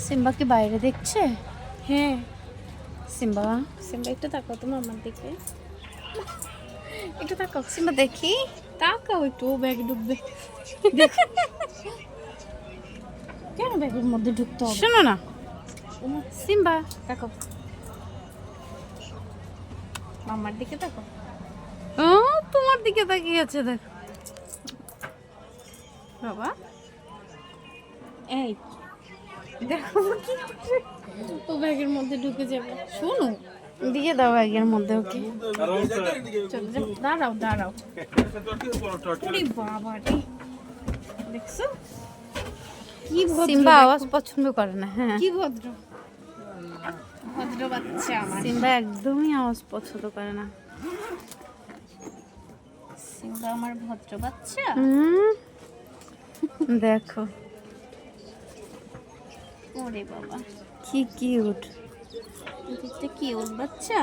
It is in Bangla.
সিম্বা কি বাইরে দেখছে? হ্যাঁ সিম্বা সিম্বা একটু তাকাও তো মামার দিকে, একটু তাকাও, সিম্বা দেখি। তাকাও একটু, ও ব্যাগে ঢুকবে। কেন ব্যাগের মধ্যে ঢুকতে হবে? শোনো না সিম্বা, তাকাও, মামার দিকে তাকাও। ও তোমার দিকে তাকিয়ে আছে, দেখো বাবা এই দেখো কি করছে। ও ব্যাগের মধ্যে ঢুকে যাবে। শোনো, দিয়ে দাও ব্যাগের মধ্যে ওকে। চলো যাও, দাঁড়াও দাঁড়াও। ওরে বাবা রে, দেখছো কি ভদ্র, সিম্বা দেখো। আওয়াজ পছন্দ করে না। হ্যাঁ, কি ভদ্র, ভদ্র বাচ্চা আমার। সিম্বা একদমই আওয়াজ পছন্দ করে না। সিম্বা আমার ভদ্র বাচ্চা। দেখো ওরে বাবা, কি কিউট। দেখতে কি ওর বাচ্চা।